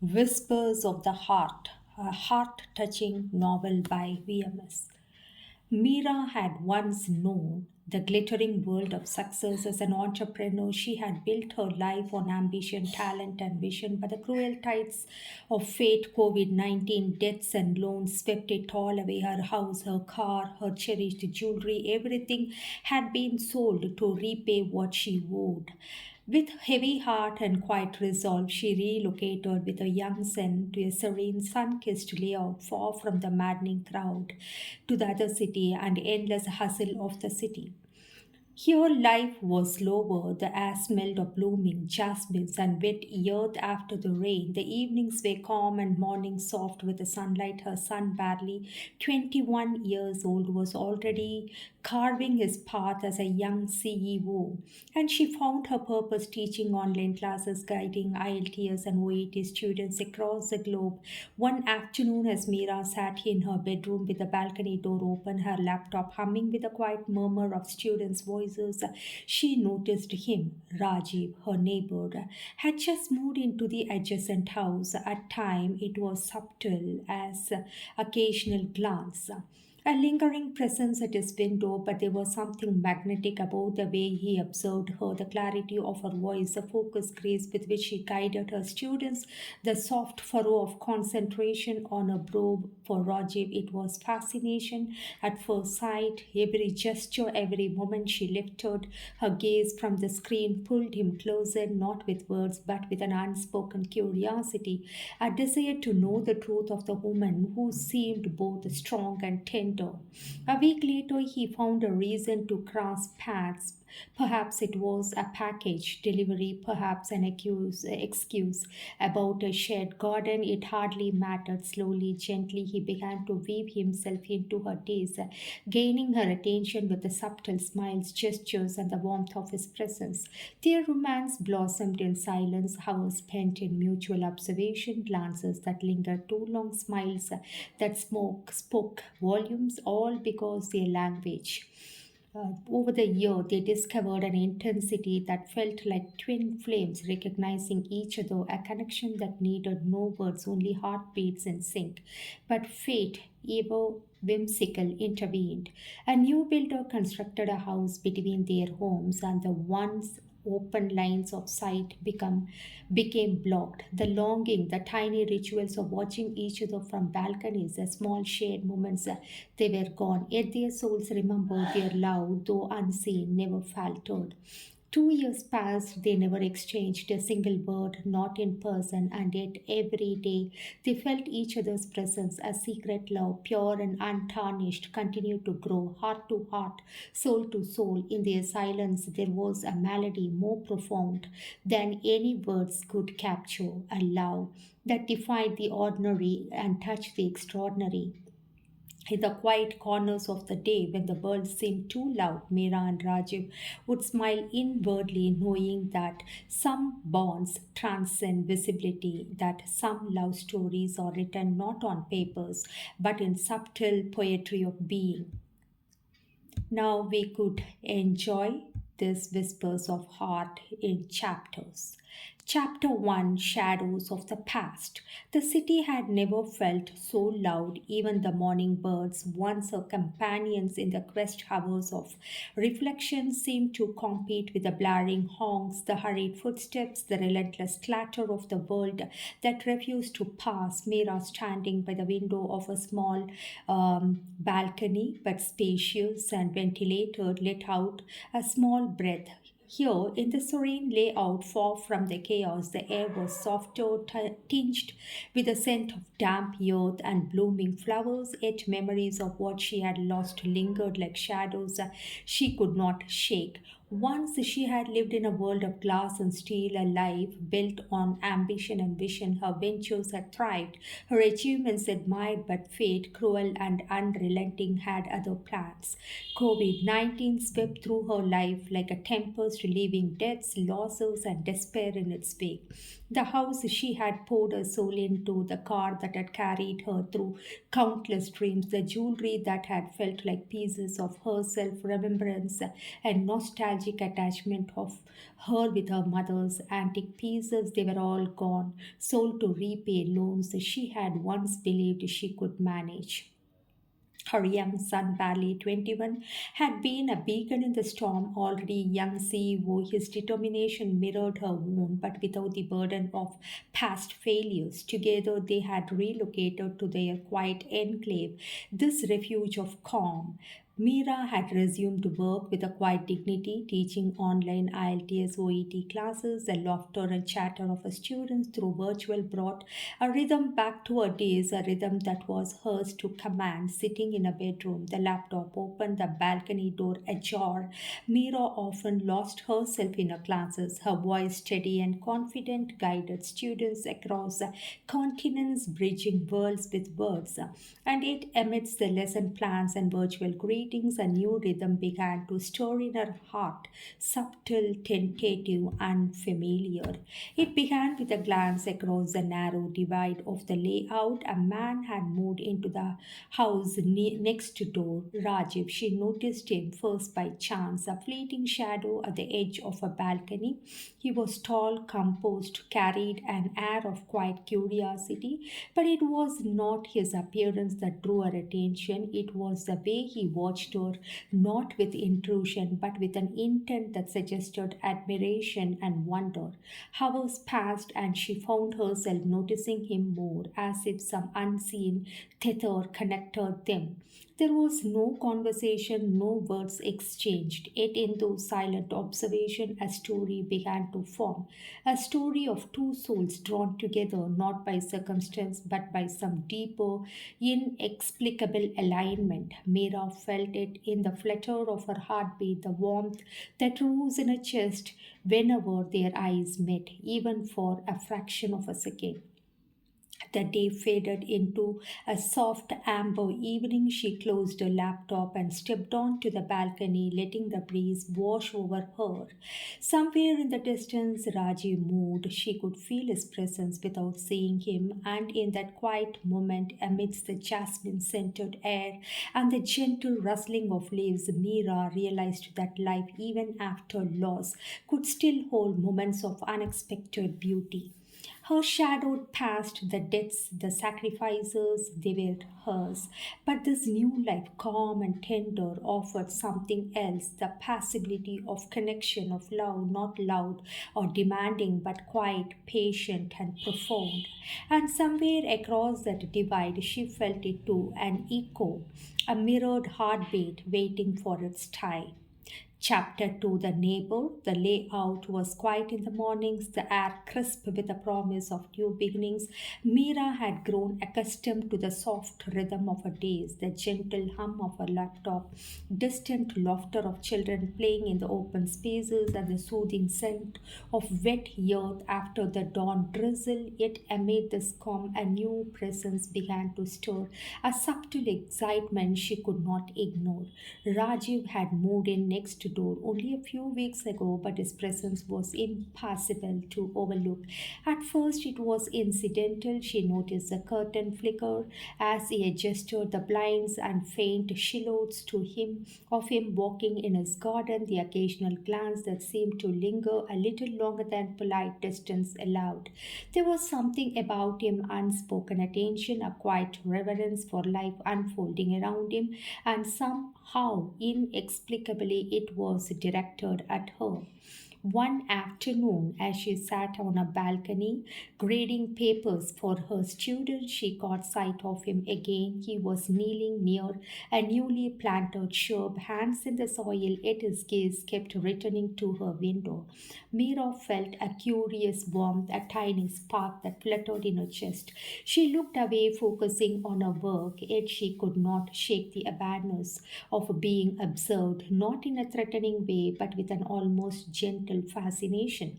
Whispers of the Heart, a heart touching novel by VMS. Mira had once known the glittering world of success as an entrepreneur. She had built her life on ambition, talent, and vision, but the cruel tides of fate, COVID 19, debts, and loans swept it all away. Her house, her car, her cherished jewelry, everything had been sold to repay what she owed. With heavy heart and quiet resolve, she relocated with a young son to a serene, sun kissed layout far from the maddening crowd to the other city and endless hustle of the city. Here life was slower, the air smelled of blooming jasmines and wet earth after the rain. The evenings were calm and mornings soft with the sunlight. Her son, barely 21 years old, was already carving his path as a young CEO. And she found her purpose teaching online classes, guiding IELTS and OET students across the globe. One afternoon, as Mira sat in her bedroom with the balcony door open, her laptop humming with a quiet murmur of students' voices, she noticed him. Rajiv, her neighbor, had just moved into the adjacent house. At time, it was subtle as occasional glance. A lingering presence at his window, but there was something magnetic about the way he observed her, the clarity of her voice, the focused grace with which she guided her students, the soft furrow of concentration on her brow. For Rajiv, it was fascination at first sight. Every gesture, every moment she lifted her gaze from the screen pulled him closer, not with words, but with an unspoken curiosity, a desire to know the truth of the woman who seemed both strong and tender. A week later, he found a reason to cross paths. Perhaps it was a package delivery, perhaps an excuse about a shared garden. It hardly mattered. Slowly, gently, he began to weave himself into her days, gaining her attention with the subtle smiles, gestures, and the warmth of his presence. Their romance blossomed in silence, hours spent in mutual observation, glances that lingered too long, smiles that spoke volumes, all because their language. Over the year, they discovered an intensity that felt like twin flames recognizing each other, a connection that needed no words, only heartbeats in sync. But fate, ever whimsical, intervened. A new builder constructed a house between their homes, and the once open lines of sight became blocked. The longing, the tiny rituals of watching each other from balconies, the small shared moments, they were gone. Yet their souls remembered their love, though unseen, never faltered. 2 years passed, they never exchanged a single word, not in person, and yet every day they felt each other's presence. A secret love, pure and untarnished, continued to grow, heart to heart, soul to soul. In their silence, there was a melody more profound than any words could capture, a love that defied the ordinary and touched the extraordinary. In the quiet corners of the day, when the world seemed too loud, Meera and Rajiv would smile inwardly, knowing that some bonds transcend visibility, that some love stories are written not on papers, but in subtle poetry of being. Now we could enjoy these whispers of heart in chapters. Chapter 1, Shadows of the Past. The city had never felt so loud, even the morning birds, once her companions in the quest hours of reflection, seemed to compete with the blaring honks, the hurried footsteps, the relentless clatter of the world that refused to pass. Mira, standing by the window of a small balcony, but spacious and ventilated, let out a small breath. Here, in the serene layout, far from the chaos, the air was softer, tinged with the scent of damp earth and blooming flowers, yet memories of what she had lost lingered like shadows she could not shake. Once she had lived in a world of glass and steel, a life built on ambition and vision. Her ventures had thrived, her achievements admired, but fate, cruel and unrelenting, had other plans. COVID 19 swept through her life like a tempest, leaving deaths, losses, and despair in its wake. The house she had poured her soul into, the car that had carried her through countless dreams, the jewelry that had felt like pieces of herself, remembrance and nostalgic attachment of her with her mother's antique pieces, they were all gone, sold to repay loans she had once believed she could manage. Her young son, barely 21, had been a beacon in the storm, already young CEO. His determination mirrored her own, but without the burden of past failures. Together, they had relocated to their quiet enclave, this refuge of calm. Mira had resumed work with a quiet dignity, teaching online IELTS OET classes. The laughter and chatter of her students through virtual brought a rhythm back to her days, a rhythm that was hers to command. Sitting in a bedroom, the laptop open, the balcony door ajar. Mira often lost herself in her classes, her voice steady and confident, guided students across continents, bridging worlds with words. And yet, amidst the lesson plans and virtual greetings, a new rhythm began to stir in her heart, subtle, tentative, unfamiliar. It began with a glance across the narrow divide of the layout. A man had moved into the house next door. Rajiv, she noticed him first by chance, a fleeting shadow at the edge of a balcony. He was tall, composed, carried an air of quiet curiosity, but it was not his appearance that drew her attention. It was the way he watched her, not with intrusion, but with an intent that suggested admiration and wonder. Hours passed, and she found herself noticing him more, as if some unseen tether connected them. There was no conversation, no words exchanged, yet in those silent observation, a story began to form. A story of two souls drawn together not by circumstance but by some deeper, inexplicable alignment. Mira felt it in the flutter of her heartbeat, the warmth that rose in her chest whenever their eyes met, even for a fraction of a second. The day faded into a soft amber evening. She closed her laptop and stepped onto the balcony, letting the breeze wash over her. Somewhere in the distance, Raji moved. She could feel his presence without seeing him, and in that quiet moment, amidst the jasmine scented air and the gentle rustling of leaves, Mira realized that life, even after loss, could still hold moments of unexpected beauty. Her shadowed past, the deaths, the sacrifices, they were hers. But this new life, calm and tender, offered something else, the possibility of connection, of love, not loud or demanding, but quiet, patient, and profound. And somewhere across that divide, she felt it too, an echo, a mirrored heartbeat waiting for its time. Chapter 2, The Neighbor. The layout was quiet in the mornings, the air crisp with the promise of new beginnings. Mira had grown accustomed to the soft rhythm of her days, the gentle hum of her laptop, distant laughter of children playing in the open spaces, and the soothing scent of wet earth after the dawn drizzle. Yet amid this calm, a new presence began to stir, a subtle excitement she could not ignore. Rajiv had moved in next door only a few weeks ago, but his presence was impossible to overlook. At first, it was incidental. She noticed the curtain flicker as he adjusted the blinds, and faint silhouettes to him of him walking in his garden, the occasional glance that seemed to linger a little longer than polite distance allowed. There was something about him, unspoken attention, a quiet reverence for life unfolding around him, and somehow, inexplicably, it was directed at her. One afternoon, as she sat on a balcony grading papers for her students, she caught sight of him again. He was kneeling near a newly planted shrub, hands in the soil, yet his gaze kept returning to her window. Mira felt a curious warmth, a tiny spark that fluttered in her chest. She looked away, focusing on her work, yet she could not shake the awareness of being observed, not in a threatening way, but with an almost gentle fascination.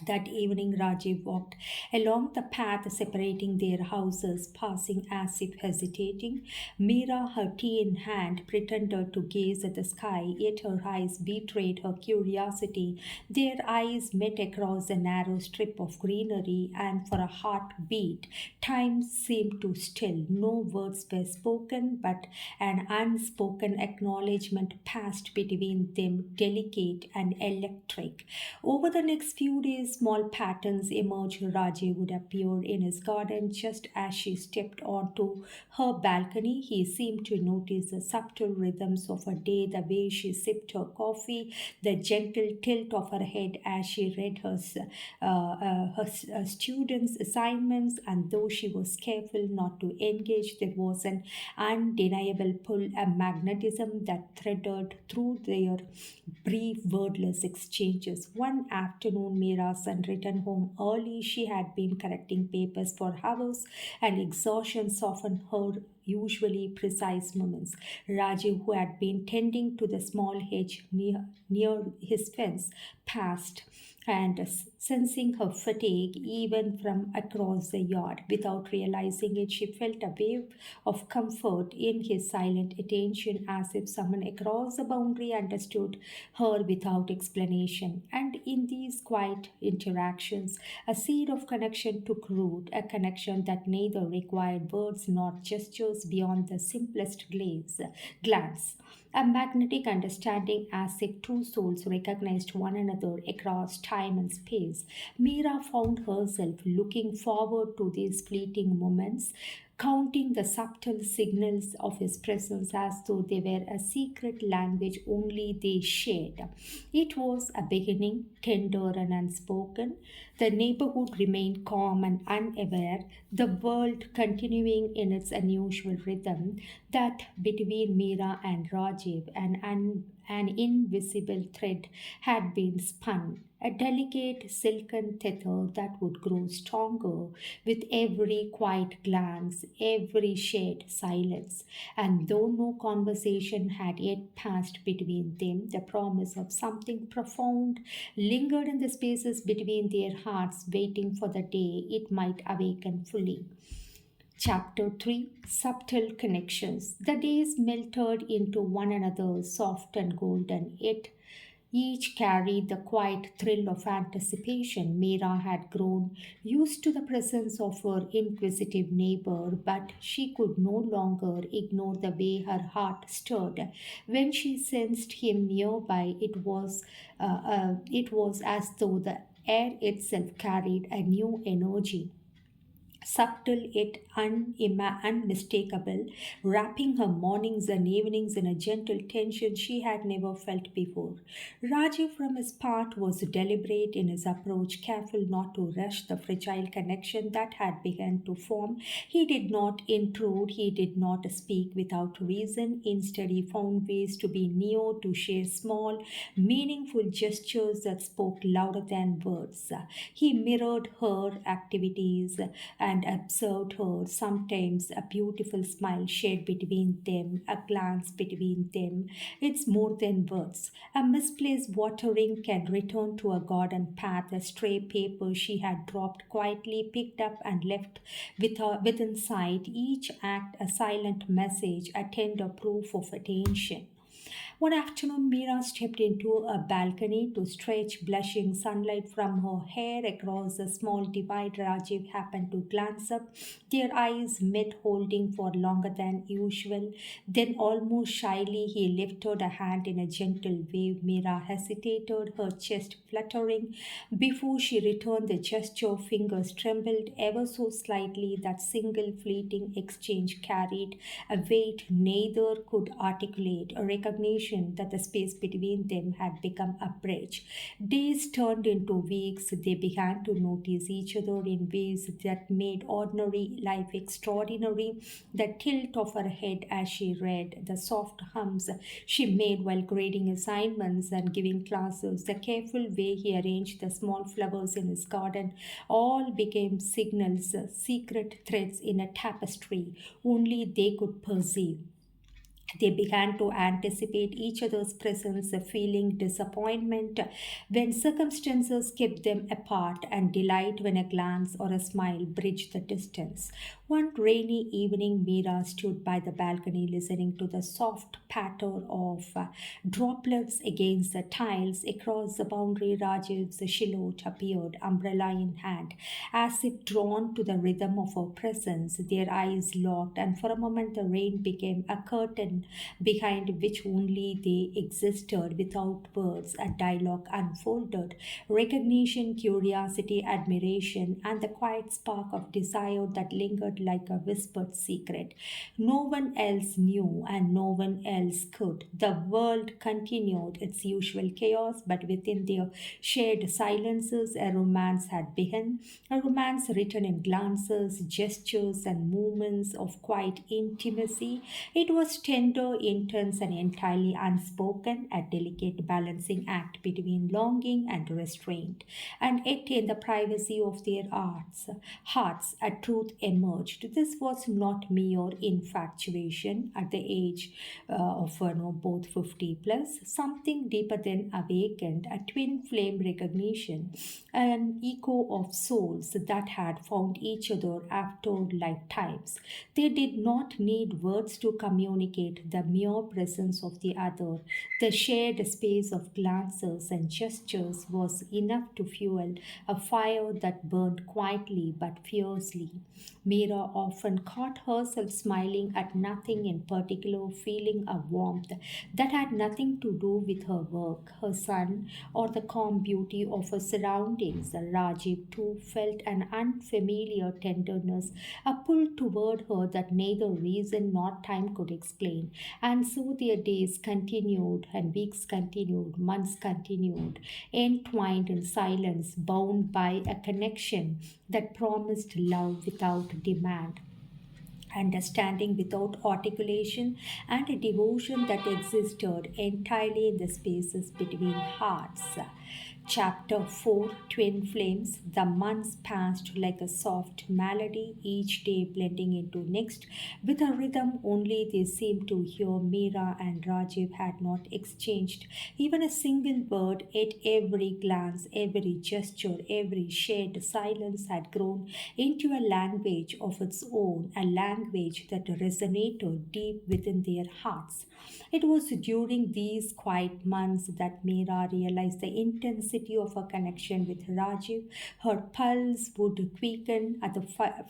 That evening, Rajiv walked along the path separating their houses, passing as if hesitating. Meera, her tea in hand, pretended to gaze at the sky, yet her eyes betrayed her curiosity. Their eyes met across a narrow strip of greenery, and for a heartbeat, time seemed to still. No words were spoken, but an unspoken acknowledgement passed between them, delicate and electric. Over the next few days, small patterns emerged. Raji would appear in his garden just as she stepped onto her balcony. He seemed to notice the subtle rhythms of her day, the way she sipped her coffee, the gentle tilt of her head as she read her students' assignments, and though she was careful not to engage, there was an undeniable pull, a magnetism that threaded through their brief wordless exchanges. One afternoon, Meera's returned home early. She had been correcting papers for hours, and exhaustion softened her usually precise moments. Rajiv, who had been tending to the small hedge near his fence, passed and sensing her fatigue even from across the yard. Without realizing it, she felt a wave of comfort in his silent attention, as if someone across the boundary understood her without explanation. And in these quiet interactions, a seed of connection took root, a connection that neither required words nor gestures beyond the simplest glance. A magnetic understanding, as if two souls recognized one another across time and space. Meera found herself looking forward to these fleeting moments, counting the subtle signals of his presence as though they were a secret language only they shared. It was a beginning, tender and unspoken. The neighborhood remained calm and unaware, the world continuing in its unusual rhythm. That between Meera and Rajiv, an invisible thread had been spun, a delicate silken tether that would grow stronger with every quiet glance, every shared silence. And though no conversation had yet passed between them, the promise of something profound lingered in the spaces between their hearts, waiting for the day it might awaken fully. Chapter 3, Subtle Connections. The days melted into one another, soft and golden, yet each carried the quiet thrill of anticipation. Meera had grown used to the presence of her inquisitive neighbor, but she could no longer ignore the way her heart stirred. When she sensed him nearby, it was as though the air itself carried a new energy, subtle yet unmistakable, wrapping her mornings and evenings in a gentle tension she had never felt before. Rajiv, from his part, was deliberate in his approach, careful not to rush the fragile connection that had begun to form. He did not intrude, he did not speak without reason. Instead, he found ways to be near, to share small, meaningful gestures that spoke louder than words. He mirrored her activities and observed her, sometimes a beautiful smile shared between them, a glance between them. It's more than words. A misplaced watering can return to a garden path, a stray paper she had dropped quietly picked up and left within sight, each act a silent message, a tender proof of attention. One afternoon, Meera stepped into a balcony to stretch blushing sunlight from her hair across a small divide. Rajiv happened to glance up. Their eyes met, holding for longer than usual. Then, almost shyly, he lifted a hand in a gentle wave. Meera hesitated, her chest fluttering. Before she returned the gesture, fingers trembled ever so slightly. That single fleeting exchange carried a weight neither could articulate, a recognition that the space between them had become a bridge. Days turned into weeks. They began to notice each other in ways that made ordinary life extraordinary. The tilt of her head as she read, the soft hums she made while grading assignments and giving classes, the careful way he arranged the small flowers in his garden, all became signals, secret threads in a tapestry only they could perceive. They began to anticipate each other's presence, feeling disappointment when circumstances kept them apart, and delight when a glance or a smile bridged the distance. One rainy evening, Mira stood by the balcony listening to the soft patter of droplets against the tiles across the boundary. Rajiv's silhouette appeared, umbrella in hand, as if drawn to the rhythm of her presence. Their eyes locked, and for a moment the rain became a curtain behind which only they existed without words. A dialogue unfolded: recognition, curiosity, admiration, and the quiet spark of desire that lingered like a whispered secret. No one else knew, and no one else could. The world continued its usual chaos, but within their shared silences, a romance had begun, a romance written in glances, gestures, and movements of quiet intimacy. It was tender, intense, and entirely unspoken, a delicate balancing act between longing and restraint. And yet, in the privacy of their hearts, a truth emerged. This was not mere infatuation at the age of both 50 plus. Something deeper than awakened, a twin flame recognition, an echo of souls that had found each other after lifetimes. They did not need words to communicate the mere presence of the other. The shared space of glances and gestures was enough to fuel a fire that burned quietly but fiercely. Mira often caught herself smiling at nothing in particular, feeling a warmth that had nothing to do with her work, her son, or the calm beauty of her surroundings. Rajiv too felt an unfamiliar tenderness, a pull toward her that neither reason nor time could explain. And so their days continued, and weeks continued, months continued, entwined in silence, bound by a connection that promised love without demand, understanding without articulation, and a devotion that existed entirely in the spaces between hearts. Chapter 4: Twin Flames. The months passed like a soft melody, each day blending into next with a rhythm only they seemed to hear. Meera and Rajiv had not exchanged even a single word, yet every glance, every gesture, every shared silence had grown into a language of its own, a language that resonated deep within their hearts. It was during these quiet months that Meera realized the intensity of her connection with Rajiv. Her pulse would quicken at the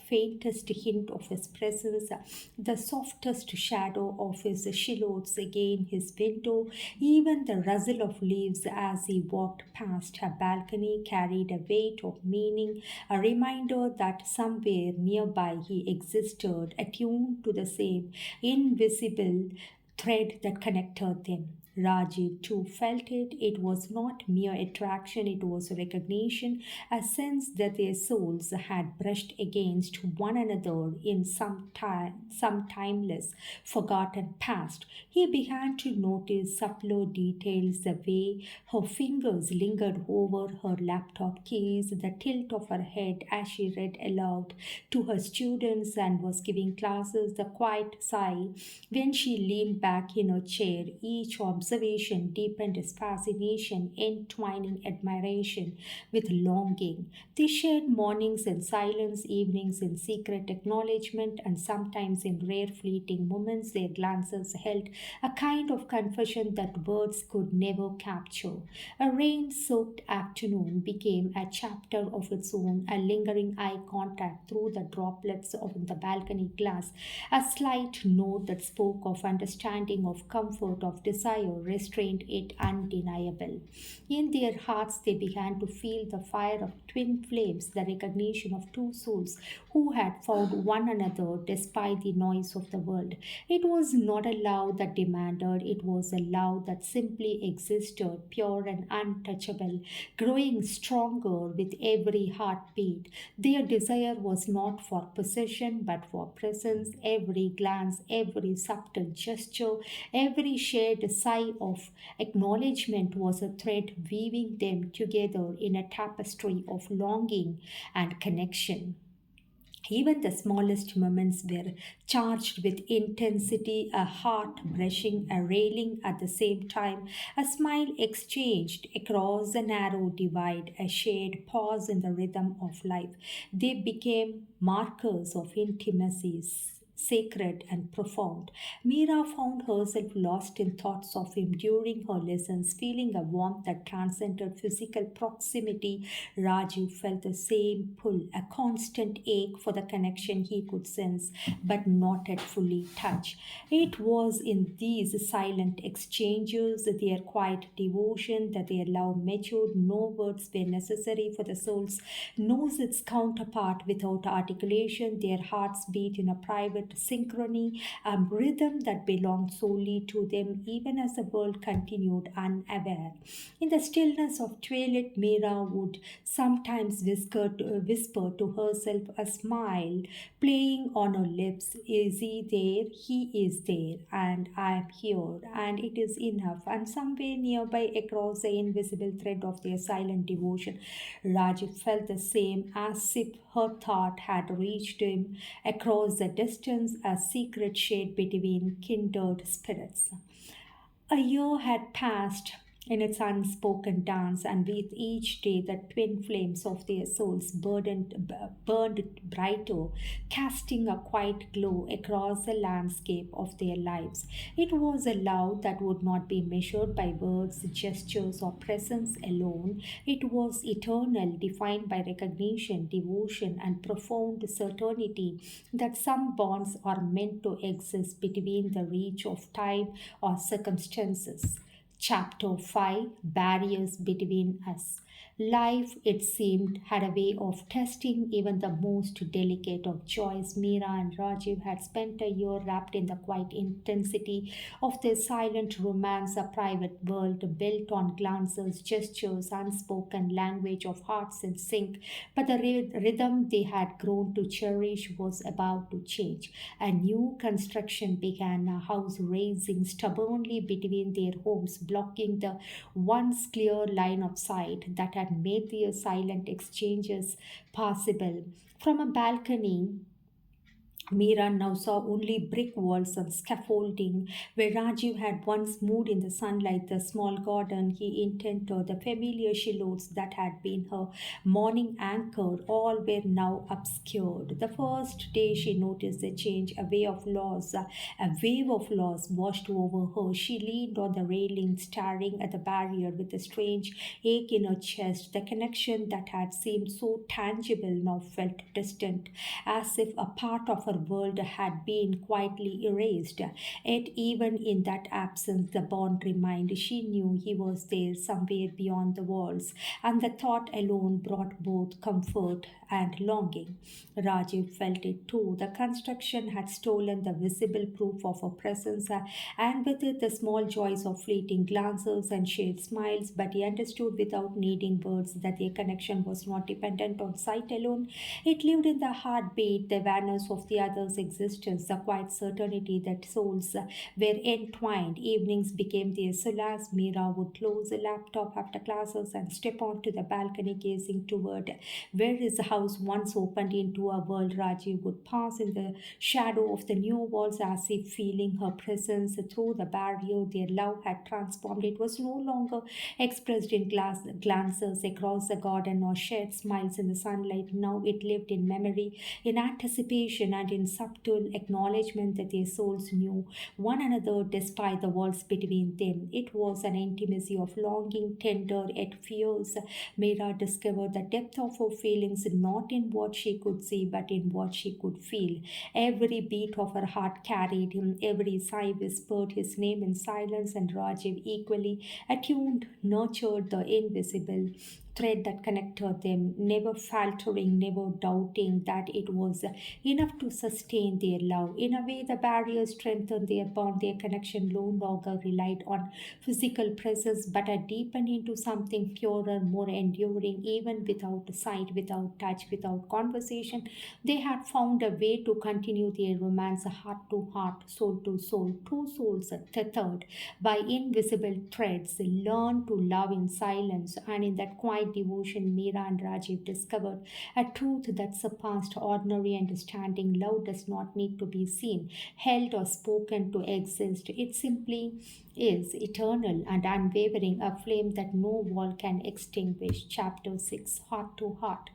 faintest hint of his presence, the softest shadow of his silhouettes against his window. Even the rustle of leaves as he walked past her balcony carried a weight of meaning, a reminder that somewhere nearby he existed, attuned to the same invisible thread that connected them. Rajiv too felt it. It was not mere attraction, it was recognition, a sense that their souls had brushed against one another in some timeless, forgotten past. He began to notice subtler details, the way her fingers lingered over her laptop keys, the tilt of her head as she read aloud to her students and was giving classes, the quiet sigh when she leaned back in her chair. Each observation deepened his fascination, entwining admiration with longing. They shared mornings in silence, evenings in secret acknowledgement, and sometimes in rare fleeting moments their glances held a kind of confession that words could never capture. A rain soaked afternoon became a chapter of its own, a lingering eye contact through the droplets of the balcony glass, a slight note that spoke of understanding, of comfort, of desire, restrained yet undeniable. In their hearts, they began to feel the fire of twin flames, the recognition of two souls who had found one another despite the noise of the world. It was not a love that demanded, it was a love that simply existed, pure and untouchable, growing stronger with every heartbeat. Their desire was not for possession but for presence. Every glance, every subtle gesture, every shared sigh of acknowledgement was a thread weaving them together in a tapestry of longing and connection. Even the smallest moments were charged with intensity, a heart brushing, a railing at the same time, a smile exchanged across the narrow divide, a shared pause in the rhythm of life. They became markers of intimacies. Sacred and profound. Mira found herself lost in thoughts of him during her lessons, feeling a warmth that transcended physical proximity. Raju felt the same pull, a constant ache for the connection he could sense, but not yet fully touch. It was in these silent exchanges, their quiet devotion, that their love matured. No words were necessary, for the soul's knows its counterpart without articulation. Their hearts beat in a private synchrony, a rhythm that belonged solely to them, even as the world continued unaware. In the stillness of twilight, Mira would sometimes whisper to herself, a smile playing on her lips. Is he there? He is there, and I am here, and it is enough. And somewhere nearby, across the invisible thread of their silent devotion, Raju felt the same, as if her thought had reached him across the distance, a secret shade between kindred spirits. A year had passed in its unspoken dance, and with each day the twin flames of their souls burned brighter, casting a quiet glow across the landscape of their lives. It was a love that would not be measured by words, gestures, or presence alone. It was eternal, defined by recognition, devotion, and profound certainty that some bonds are meant to exist between the reach of time or circumstances. Chapter 5, Barriers Between Us. Life, it seemed, had a way of testing even the most delicate of joys. Meera and Rajiv had spent a year wrapped in the quiet intensity of their silent romance, a private world built on glances, gestures, unspoken language of hearts in sync. But the rhythm they had grown to cherish was about to change. A new construction began, a house raising stubbornly between their homes, blocking the once clear line of sight that had made their silent exchanges possible. From a balcony, Meera now saw only brick walls and scaffolding where Rajiv had once moved in the sunlight, the small garden he intended, the familiar silhouettes that had been her morning anchor, all were now obscured. The first day she noticed the change, a wave of loss washed over her. She leaned on the railing, staring at the barrier with a strange ache in her chest. The connection that had seemed so tangible now felt distant, as if a part of her world had been quietly erased. Yet, even in that absence, the bond remained. She knew he was there somewhere beyond the walls, and the thought alone brought both comfort and longing. Rajiv felt it too. The construction had stolen the visible proof of her presence, and with it the small joys of fleeting glances and shared smiles. But he understood without needing words that their connection was not dependent on sight alone. It lived in the heartbeat, the awareness of the other's existence, the quiet certainty that souls were entwined. Evenings became their solace. Mira would close a laptop after classes and step onto the balcony, gazing toward where his house once opened into a world. Rajiv would pass in the shadow of the new walls, as if feeling her presence through the barrier. Their love had transformed. It was no longer expressed in glances across the garden or shared smiles in the sunlight. Now it lived in memory, in anticipation, and in subtle acknowledgement that their souls knew one another despite the walls between them. It was an intimacy of longing, tender yet fierce. Mira discovered the depth of her feelings not in what she could see but in what she could feel. Every beat of her heart carried him, every sigh whispered his name in silence, and Rajiv, equally attuned, nurtured the invisible thread that connected them, never faltering, never doubting that it was enough to sustain their love. In a way, the barriers strengthened their bond. Their connection no longer relied on physical presence but had deepened into something purer, more enduring, even without sight, without touch, without conversation. They had found a way to continue their romance, heart to heart, soul to soul, two souls tethered by invisible threads, learn to love in silence, and in that quiet quiet devotion, Meera and Rajiv discovered a truth that surpassed ordinary understanding. Love does not need to be seen, held, or spoken to exist. It simply is eternal and unwavering, a flame that no wall can extinguish. Chapter 6, Heart to Heart.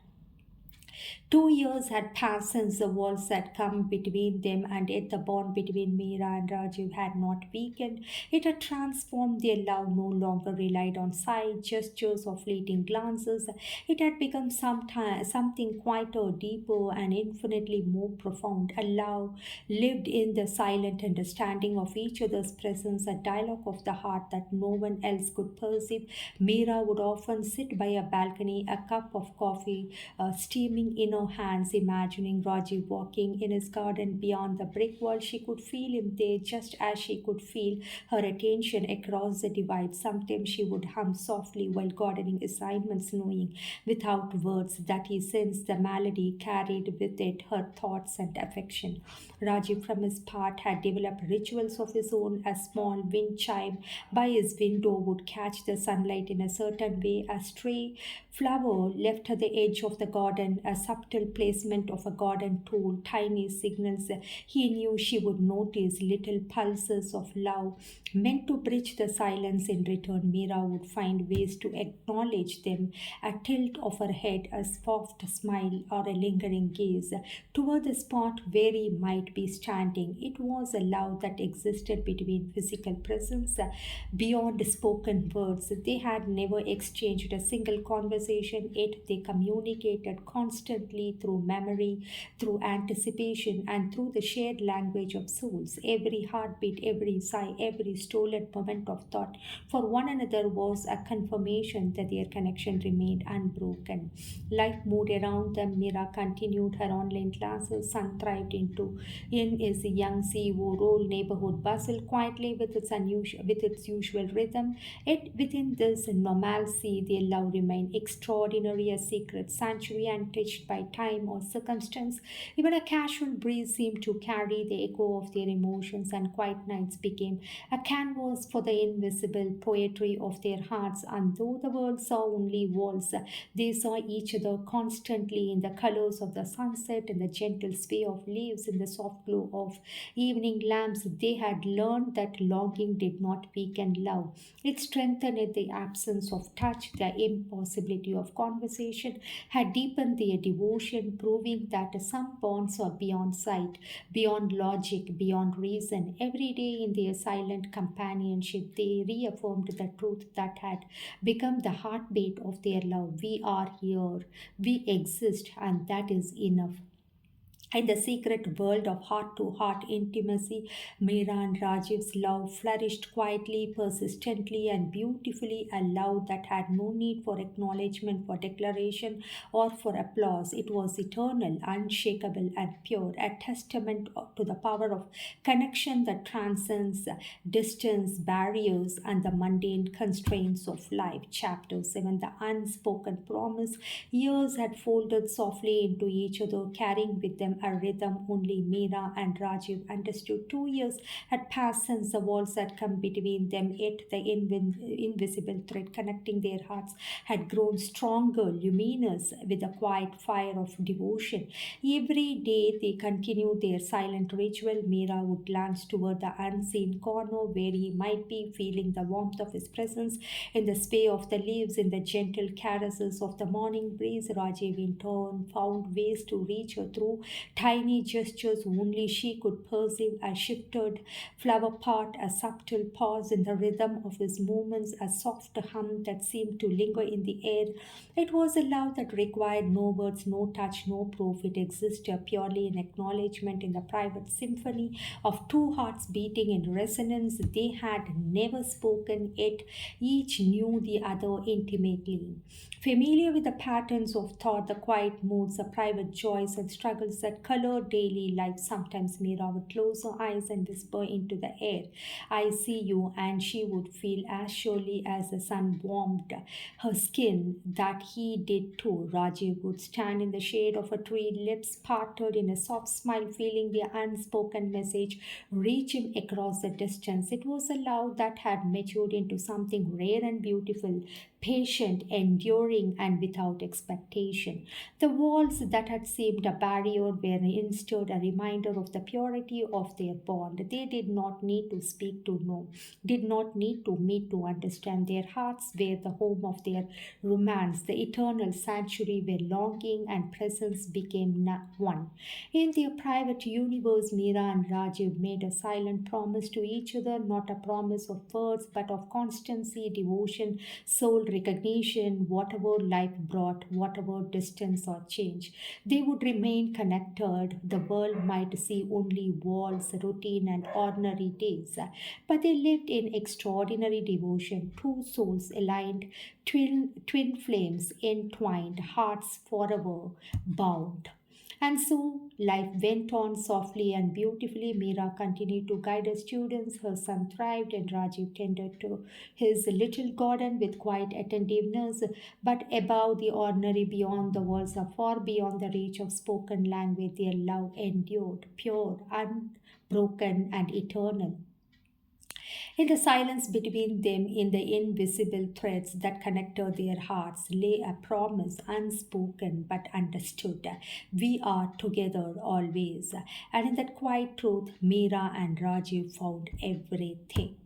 2 years had passed since the walls had come between them, and yet the bond between Meera and Rajiv had not weakened. It had transformed. Their love no longer relied on sight, gestures, or fleeting glances. It had become something quieter, deeper, and infinitely more profound. A love lived in the silent understanding of each other's presence, a dialogue of the heart that no one else could perceive. Meera would often sit by a balcony, a cup of coffee steaming in her hands, imagining Rajiv walking in his garden beyond the brick wall. She could feel him there just as she could feel her attention across the divide. Sometimes she would hum softly while gardening assignments, knowing without words that he sensed the melody carried with it her thoughts and affection. Rajiv, from his part, had developed rituals of his own. A small wind chime by his window would catch the sunlight in a certain way. A stray flower left at the edge of the garden, a subtle placement of a garden tool, tiny signals he knew she would notice, little pulses of love meant to bridge the silence. In return, Meera would find ways to acknowledge them, a tilt of her head, a soft smile, or a lingering gaze toward the spot where he might be standing. It was a love that existed between physical presence beyond spoken words. They had never exchanged a single conversation, yet they communicated constantly through memory, through anticipation, and through the shared language of souls. Every heartbeat, every sigh, every stolen moment of thought for one another was a confirmation that their connection remained unbroken. Life moved around them. Meera continued her online classes. Sun thrived in his young CEO role. Neighborhood bustled quietly with its usual rhythm. Yet within this normalcy, their love remained extraordinary, a secret sanctuary untouched by time or circumstance. Even a casual breeze seemed to carry the echo of their emotions, and quiet nights became a canvas for the invisible poetry of their hearts. And though the world saw only walls, they saw each other constantly in the colors of the sunset, in the gentle sway of leaves, in the soft glow of evening lamps. They had learned that longing did not weaken love. It strengthened it. The absence of touch, the impossibility of conversation had deepened their devotion, proving that some bonds are beyond sight, beyond logic, beyond reason. Every day in their silent companionship, they reaffirmed the truth that had become the heartbeat of their love. We are here, we exist, and that is enough. In the secret world of heart to heart intimacy, Meera and Rajiv's love flourished quietly, persistently, and beautifully, a love that had no need for acknowledgement, for declaration, or for applause. It was eternal, unshakable, and pure, a testament to the power of connection that transcends distance, barriers, and the mundane constraints of life. Chapter 7, The Unspoken Promise. Years had folded softly into each other, carrying with them a rhythm only Meera and Rajiv understood. 2 years had passed since the walls had come between them, yet the invisible thread connecting their hearts had grown stronger, luminous, with a quiet fire of devotion. Every day they continued their silent ritual. Meera would glance toward the unseen corner where he might be, feeling the warmth of his presence in the sway of the leaves, in the gentle caresses of the morning breeze. Rajiv, in turn, found ways to reach her through tiny gestures only she could perceive, a shifted flower pot, a subtle pause in the rhythm of his movements, a soft hum that seemed to linger in the air. It was a love that required no words, no touch, no proof. It existed purely in acknowledgement, in the private symphony of two hearts beating in resonance. They had never spoken, yet each knew the other intimately. Familiar with the patterns of thought, the quiet moods, the private joys and struggles that colored daily life, sometimes Meera would close her eyes and whisper into the air, "I see you," and she would feel as surely as the sun warmed her skin that he did too. Rajiv would stand in the shade of a tree, lips parted in a soft smile, feeling the unspoken message reach him across the distance. It was a love that had matured into something rare and beautiful, patient, enduring, and without expectation. The walls that had seemed a barrier were instead a reminder of the purity of their bond. They did not need to speak to know, did not need to meet to understand. Their hearts were the home of their romance, the eternal sanctuary where longing and presence became one. In their private universe, Meera and Rajiv made a silent promise to each other, not a promise of words, but of constancy, devotion, soul recognition, whatever life brought, whatever distance or change. They would remain connected. The world might see only walls, routine, and ordinary days, but they lived in extraordinary devotion, two souls aligned, twin flames entwined, hearts forever bound. And so life went on softly and beautifully. Meera continued to guide her students. Her son thrived, and Rajiv tended to his little garden with quiet attentiveness. But above the ordinary, beyond the walls, are far beyond the reach of spoken language, their love endured, pure, unbroken, and eternal. In the silence between them, in the invisible threads that connected their hearts, lay a promise unspoken but understood. We are together always. And in that quiet truth, Meera and Rajiv found everything.